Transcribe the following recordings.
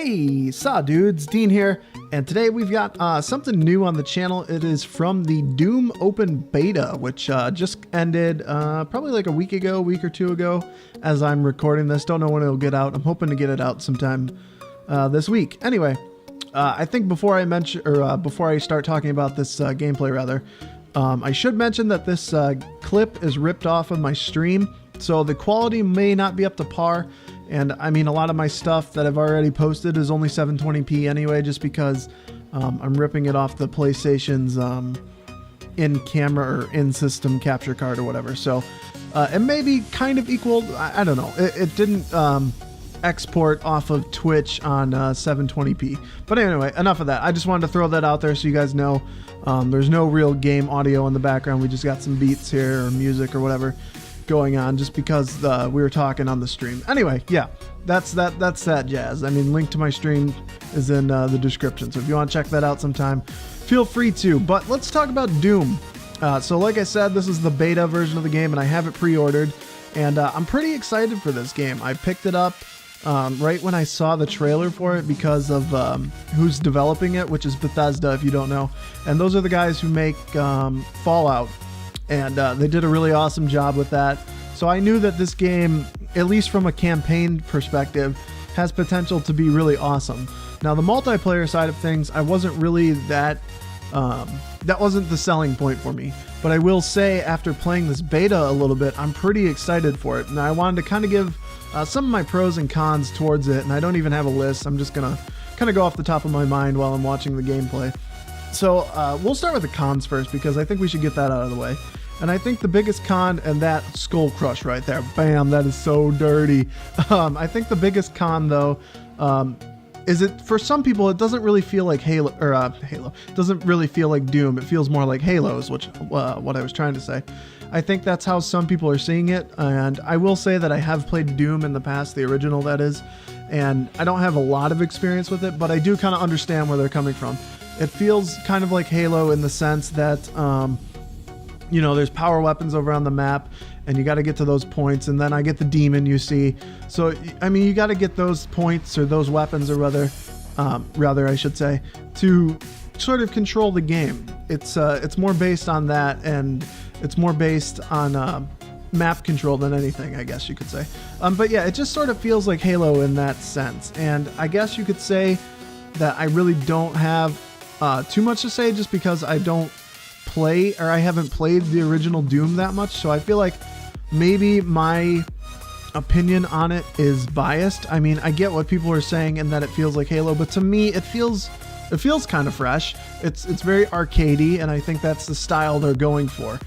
Hey, saw dudes, Dean here, and today we've got something new on the channel. It is from the Doom Open Beta, which just ended probably like a week or two ago as I'm recording this. Don't know when it'll get out. I'm hoping to get it out sometime this week. Anyway, I think before I start talking about this gameplay rather, I should mention that this clip is ripped off of my stream, so the quality may not be up to par. And I mean, a lot of my stuff that I've already posted is only 720p anyway, just because I'm ripping it off the PlayStation's in-camera or in-system capture card or whatever. So it may be kind of equal. I don't know. It didn't export off of Twitch on 720p. But anyway, enough of that. I just wanted to throw that out there so you guys know. There's no real game audio in the background. We just got some beats here or music or whatever going on just because we were talking on the stream. Anyway, yeah, that's that jazz. I mean, link to my stream is in the description, so if you want to check that out sometime, feel free to. But let's talk about Doom. So like I said, this is the beta version of the game and I have it pre-ordered, and I'm pretty excited for this game. I picked it up right when I saw the trailer for it because of who's developing it, which is Bethesda, if you don't know, and those are the guys who make Fallout. And they did a really awesome job with that. So I knew that this game, at least from a campaign perspective, has potential to be really awesome. Now the multiplayer side of things, I wasn't really that wasn't the selling point for me. But I will say, after playing this beta a little bit, I'm pretty excited for it. And I wanted to kind of give some of my pros and cons towards it. And I don't even have a list. I'm just gonna kind of go off the top of my mind while I'm watching the gameplay. So we'll start with the cons first, because I think we should get that out of the way. And I think the biggest con, and that skull crush right there, bam, that is so dirty. I think the biggest con though, is it for some people, it doesn't really feel like Halo, it doesn't really feel like Doom. It feels more like Halos, which what I was trying to say. I think that's how some people are seeing it. And I will say that I have played Doom in the past, the original that is, and I don't have a lot of experience with it, but I do kind of understand where they're coming from. It feels kind of like Halo in the sense that, you know, there's power weapons over on the map and you got to get to those points, and then I get the demon, you see. So, I mean, you got to get those points or those weapons, or rather I should say, to sort of control the game. It's more based on that, and it's more based on map control than anything, I guess you could say. But yeah, it just sort of feels like Halo in that sense. And I guess you could say that I really don't have too much to say, just because I don't play, or I haven't played the original Doom that much, so I feel like maybe my opinion on it is biased. I mean, I get what people are saying and that it feels like Halo, but to me it feels kind of fresh. It's very arcadey, and I think that's the style they're going for.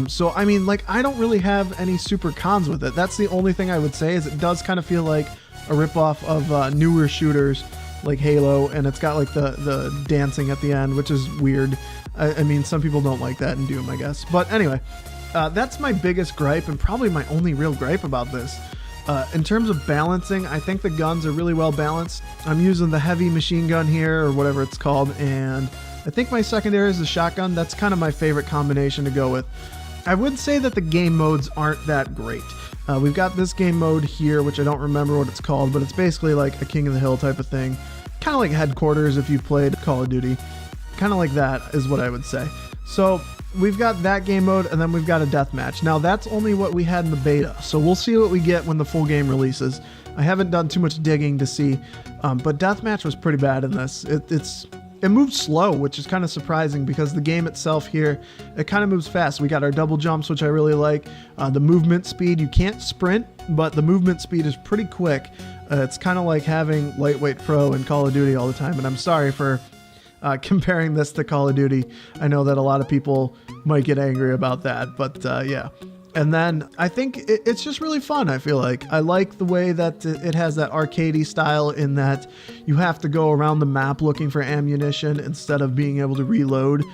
So I mean, like, I don't really have any super cons with it. That's the only thing I would say, is it does kind of feel like a ripoff of newer shooters like Halo, and it's got like the dancing at the end, which is weird. I mean, some people don't like that in Doom, I guess. But anyway, that's my biggest gripe, and probably my only real gripe about this. In terms of balancing, I think the guns are really well balanced. I'm using the heavy machine gun here, or whatever it's called, and I think my secondary is the shotgun. That's kind of my favorite combination to go with. I would say that the game modes aren't that great. We've got this game mode here, which I don't remember what it's called, but it's basically like a King of the Hill type of thing. Kind of like Headquarters if you played Call of Duty. Kind of like that is what I would say. So we've got that game mode, and then we've got a deathmatch. Now that's only what we had in the beta, so we'll see what we get when the full game releases. I haven't done too much digging to see, but deathmatch was pretty bad in this. It moves slow, which is kind of surprising, because the game itself here, it kind of moves fast. We got our double jumps, which I really like. The movement speed, you can't sprint, but the movement speed is pretty quick. It's kind of like having Lightweight Pro in Call of Duty all the time, and I'm sorry for comparing this to Call of Duty. I know that a lot of people might get angry about that, but yeah. And then I think it's just really fun. I feel like I like the way that it has that arcadey style, in that you have to go around the map looking for ammunition instead of being able to reload.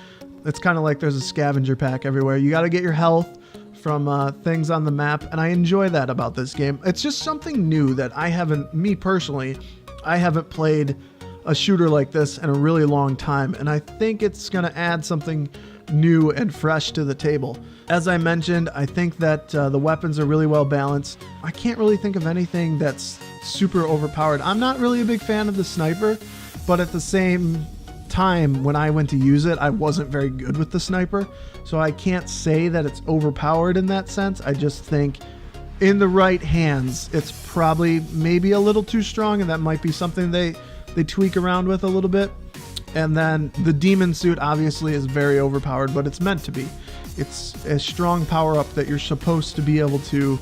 It's kind of like there's a scavenger pack everywhere. You got to get your health from things on the map, and I enjoy that about this game. It's just something new that me personally, I haven't played a shooter like this in a really long time, and I think it's going to add something new and fresh to the table. As I mentioned, I think that the weapons are really well balanced. I can't really think of anything that's super overpowered. I'm not really a big fan of the sniper, but at the same time, when I went to use it, I wasn't very good with the sniper, so I can't say that it's overpowered in that sense. I just think in the right hands, it's probably maybe a little too strong, and that might be something they tweak around with a little bit. And then the demon suit obviously is very overpowered, but it's meant to be. It's a strong power up that you're supposed to be able to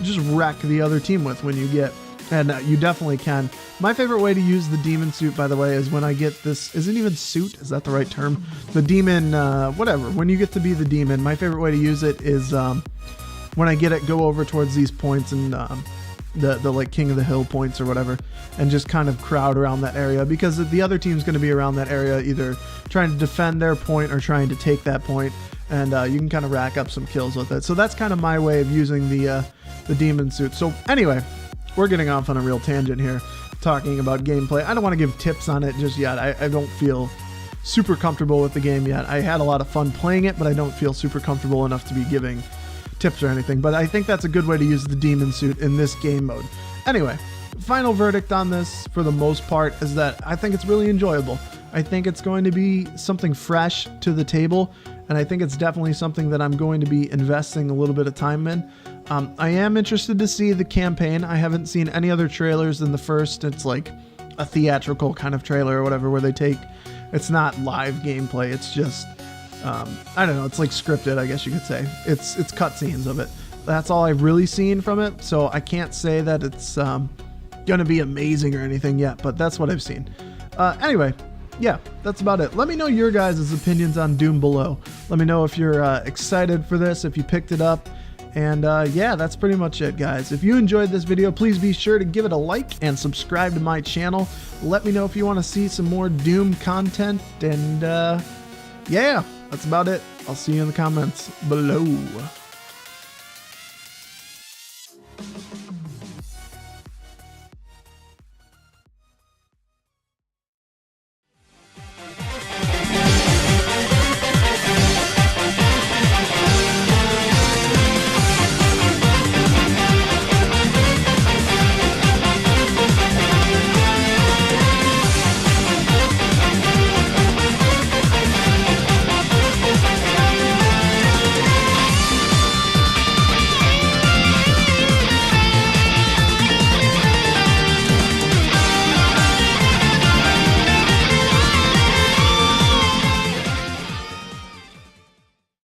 just wreck the other team with when you get, and you definitely can. My favorite way to use the demon suit, by the way, is when I get this, is it even suit? Is that the right term? The demon, whatever. When you get to be the demon, my favorite way to use it is when I get it, go over towards these points and the like King of the Hill points or whatever, and just kind of crowd around that area, because the other team's going to be around that area either trying to defend their point or trying to take that point, and you can kind of rack up some kills with it. So that's kind of my way of using the demon suit. So anyway, we're getting off on a real tangent here talking about gameplay. I don't want to give tips on it just yet. I don't feel super comfortable with the game yet. I had a lot of fun playing it, but I don't feel super comfortable enough to be giving tips or anything. But I think that's a good way to use the demon suit in this game mode. Anyway, final verdict on this for the most part is that I think it's really enjoyable. I think it's going to be something fresh to the table, and I think it's definitely something that I'm going to be investing a little bit of time in. I am interested to see the campaign. I haven't seen any other trailers than the first. It's like a theatrical kind of trailer or whatever, where they take, it's not live gameplay, it's just I don't know, it's like scripted, I guess you could say. It's cutscenes of it. That's all I've really seen from it, so I can't say that it's gonna be amazing or anything yet, but that's what I've seen. Anyway, yeah, that's about it. Let me know your guys' opinions on Doom below. Let me know if you're excited for this, if you picked it up. And yeah, that's pretty much it, guys. If you enjoyed this video, please be sure to give it a like and subscribe to my channel. Let me know if you want to see some more Doom content, and yeah, that's about it. I'll see you in the comments below.